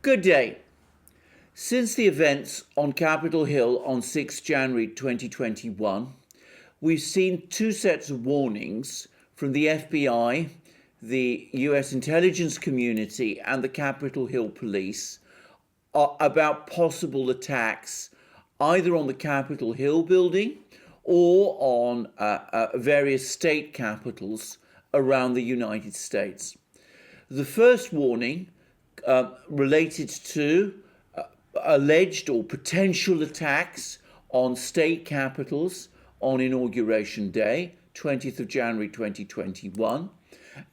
Good day. Since the events on Capitol Hill on 6 January 2021, we've seen two sets of warnings from the FBI, the US intelligence community, and the Capitol Hill police about possible attacks either on the Capitol Hill building or on various state capitals around the United States. The first warning related to alleged or potential attacks on state capitals on Inauguration Day, 20th of January 2021,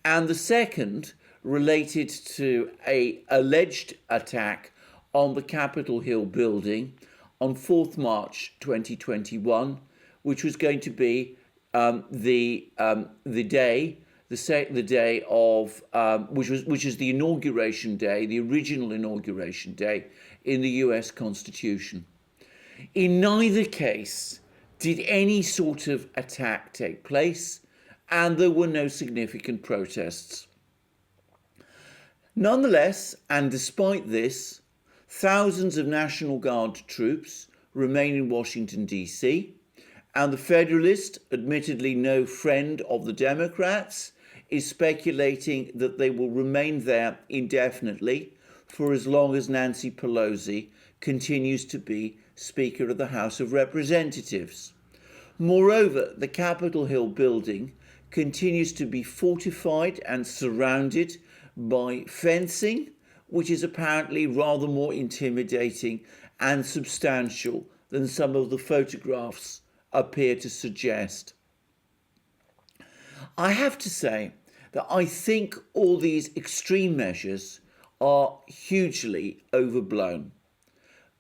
and the second related to an alleged attack on the Capitol Hill building on 4th March 2021, which was going to be the day of which is the inauguration day, the original inauguration day in the US Constitution. In neither case did any sort of attack take place, and there were no significant protests. Nonetheless, and despite this, thousands of National Guard troops remain in Washington, D.C., and the Federalist, admittedly no friend of the Democrats, is speculating that they will remain there indefinitely for as long as Nancy Pelosi continues to be Speaker of the House of Representatives. Moreover, the Capitol Hill building continues to be fortified and surrounded by fencing, which is apparently rather more intimidating and substantial than some of the photographs appear to suggest. I have to say that I think all these extreme measures are hugely overblown.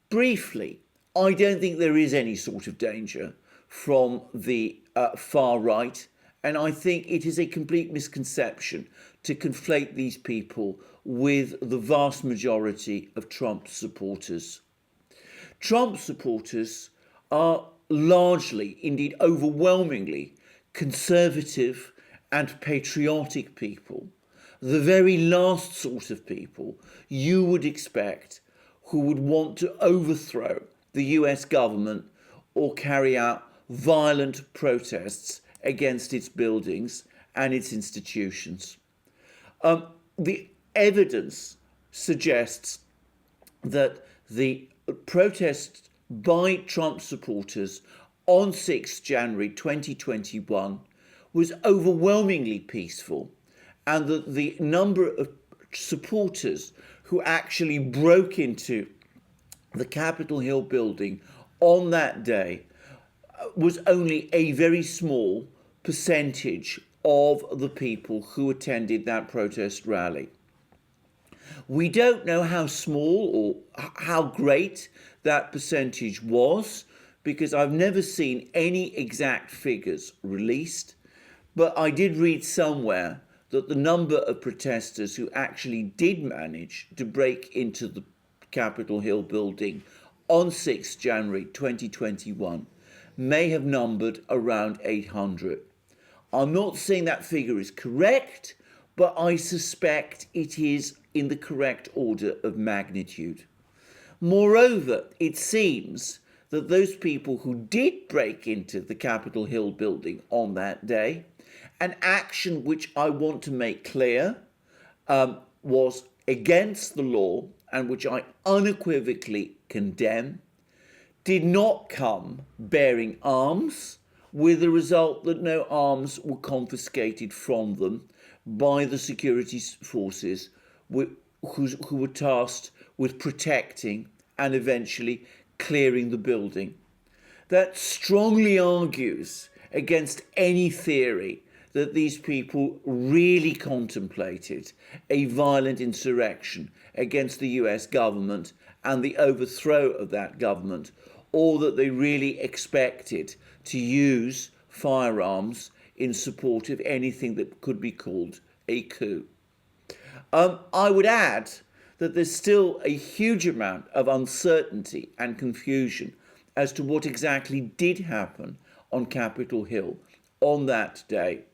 Briefly, I don't think there is any sort of danger from the far right, and I think it is a complete misconception to conflate these people with the vast majority of Trump supporters. Trump supporters are largely, indeed overwhelmingly, conservative and patriotic people, the very last sort of people you would expect who would want to overthrow the US government or carry out violent protests against its buildings and its institutions. The evidence suggests that the protests by Trump supporters on 6 January 2021 was overwhelmingly peaceful, and that the number of supporters who actually broke into the Capitol Hill building on that day was only a very small percentage of the people who attended that protest rally. We don't know how small or how great that percentage was, because I've never seen any exact figures released, but I did read somewhere that the number of protesters who actually did manage to break into the Capitol Hill building on 6 January 2021 may have numbered around 800. I'm not saying that figure is correct, but I suspect it is in the correct order of magnitude. Moreover, it seems that those people who did break into the Capitol Hill building on that day, an action which I want to make clear was against the law and which I unequivocally condemn, did not come bearing arms, with the result that no arms were confiscated from them by the security forces who were tasked with protecting and eventually clearing the building. That strongly argues against any theory that these people really contemplated a violent insurrection against the US government and the overthrow of that government, or that they really expected to use firearms in support of anything that could be called a coup. I would add that there's still a huge amount of uncertainty and confusion as to what exactly did happen on Capitol Hill on that day.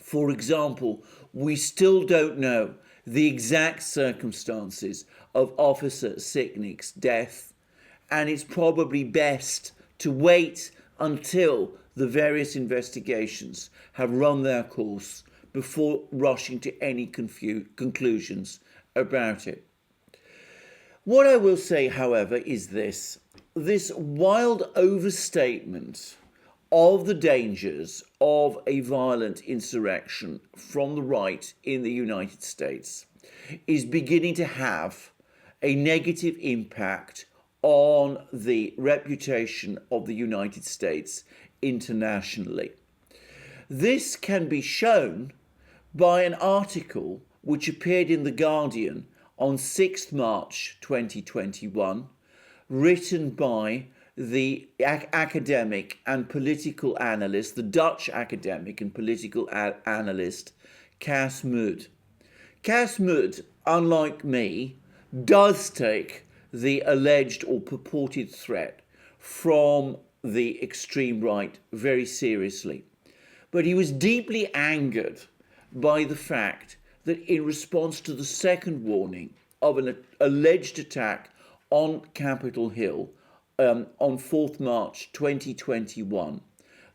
For example, we still don't know the exact circumstances of Officer Sicknick's death, and it's probably best to wait until the various investigations have run their course before rushing to any conclusions about it. What I will say, however, is this wild overstatement of the dangers of a violent insurrection from the right in the United States is beginning to have a negative impact on the reputation of the United States internationally. This can be shown by an article which appeared in The Guardian on 6th March 2021, written by the academic and political analyst, the Dutch academic and political analyst, Cas Mudde. Cas Mudde, unlike me, does take the alleged or purported threat from the extreme right very seriously. But he was deeply angered by the fact that in response to the second warning of an alleged attack on Capitol Hill on 4th March 2021,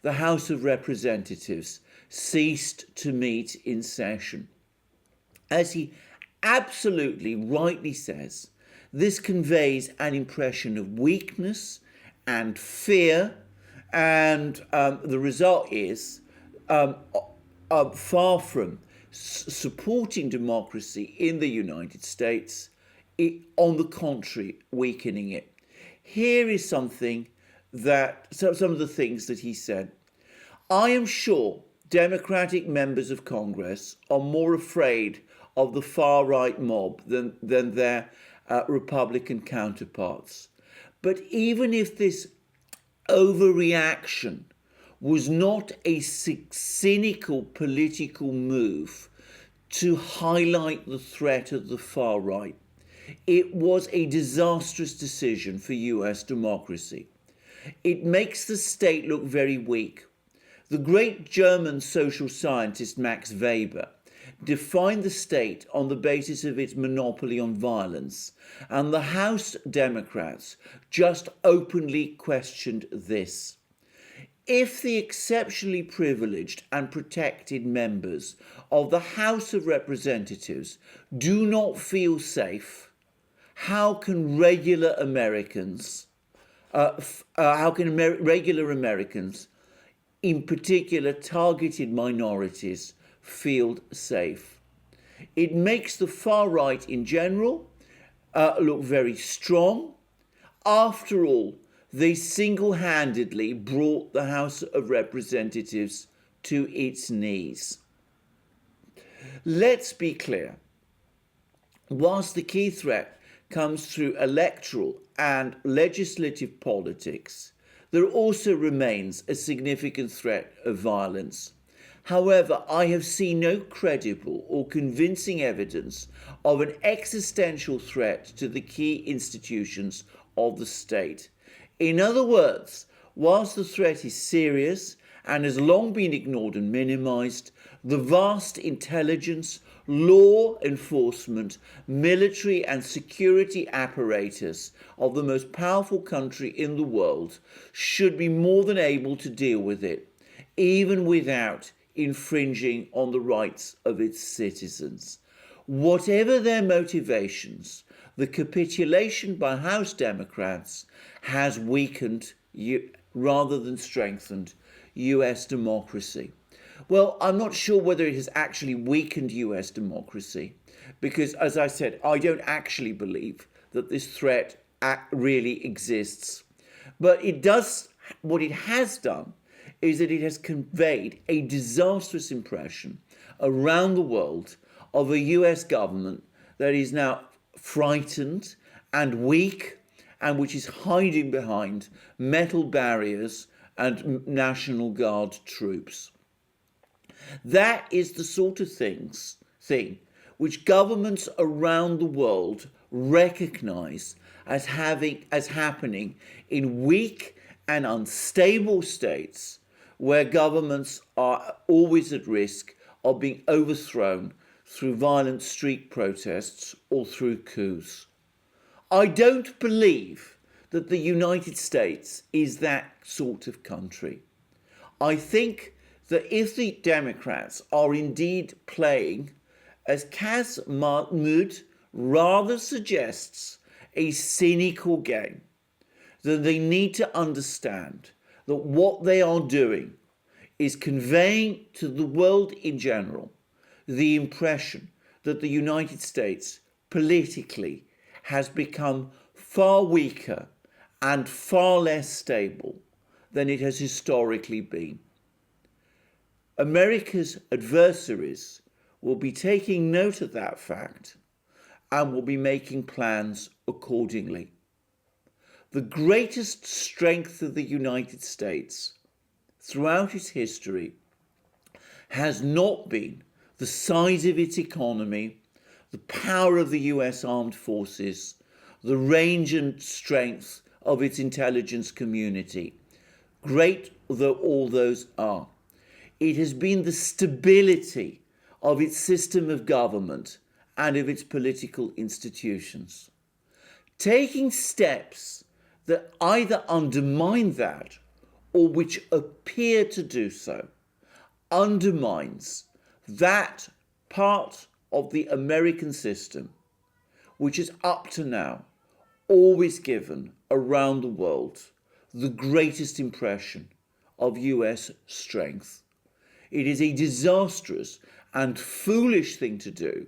the House of Representatives ceased to meet in session. As he absolutely rightly says, this conveys an impression of weakness and fear, and the result is far from supporting democracy in the United States, on the contrary, weakening it. Here is some of the things that he said. I am sure Democratic members of Congress are more afraid of the far-right mob than their Republican counterparts. But even if this overreaction was not a cynical political move to highlight the threat of the far right, it was a disastrous decision for US democracy. It makes the state look very weak. The great German social scientist Max Weber defined the state on the basis of its monopoly on violence, and the House Democrats just openly questioned this. If the exceptionally privileged and protected members of the House of Representatives do not feel safe, how can regular Americans, in particular targeted minorities, feel safe? It makes the far right in general look very strong. After all, they single-handedly brought the House of Representatives to its knees. Let's be clear. Whilst the key threat comes through electoral and legislative politics, there also remains a significant threat of violence. However, I have seen no credible or convincing evidence of an existential threat to the key institutions of the state. In other words, whilst the threat is serious and has long been ignored and minimized, the vast intelligence, law enforcement, military and security apparatus of the most powerful country in the world should be more than able to deal with it, even without infringing on the rights of its citizens. Whatever their motivations, the capitulation by House Democrats has weakened rather than strengthened US democracy. Well, I'm not sure whether it has actually weakened US democracy, because, as I said, I don't actually believe that this threat really exists. But what it has done is that it has conveyed a disastrous impression around the world of a US government that is now frightened and weak, and which is hiding behind metal barriers and National Guard troops. That is the sort of thing which governments around the world recognize as happening in weak and unstable states where governments are always at risk of being overthrown through violent street protests or through coups. I don't believe that the United States is that sort of country. I think that if the Democrats are indeed playing, as Kaz Mahmood rather suggests, a cynical game, then they need to understand that what they are doing is conveying to the world in general the impression that the United States politically has become far weaker and far less stable than it has historically been. America's adversaries will be taking note of that fact and will be making plans accordingly. The greatest strength of the United States throughout its history has not been the size of its economy, the power of the US armed forces, the range and strength of its intelligence community, great though all those are. It has been the stability of its system of government and of its political institutions. Taking steps that either undermine that or which appear to do so undermines that part of the American system which has up to now always given around the world the greatest impression of US strength. It is a disastrous and foolish thing to do,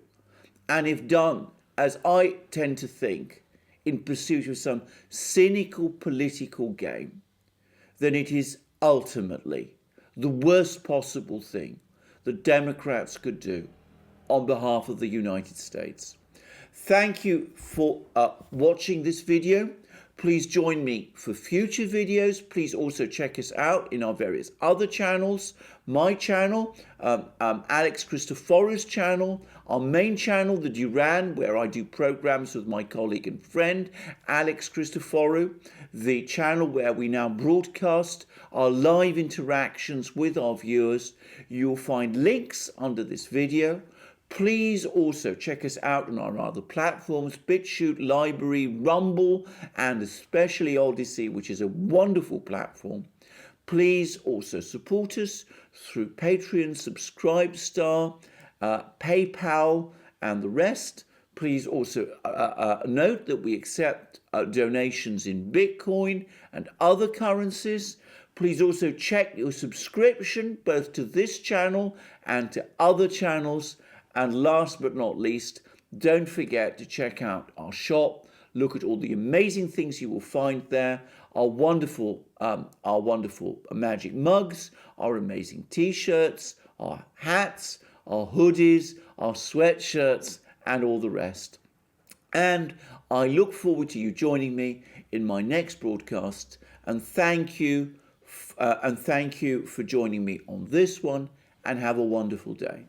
and if done, as I tend to think, in pursuit of some cynical political game, then it is ultimately the worst possible thing that Democrats could do on behalf of the United States. Thank you for watching this video. Please join me for future videos. Please also check us out in our various other channels. My channel, Alex Christophorou's channel, our main channel, the Duran, where I do programs with my colleague and friend, Alex Christophorou, the channel where we now broadcast our live interactions with our viewers. You'll find links under this video. Please also check us out on our other platforms, BitChute, Library, Rumble, and especially Odyssey, which is a wonderful platform. Please also support us through Patreon, Subscribestar, PayPal, and the rest. Please also note that we accept donations in Bitcoin and other currencies. Please also check your subscription both to this channel and to other channels. And last but not least, don't forget to check out our shop. Look at all the amazing things you will find there. Our wonderful magic mugs, our amazing t-shirts, our hats, our hoodies, our sweatshirts, and all the rest. And I look forward to you joining me in my next broadcast. And thank you for joining me on this one. And have a wonderful day.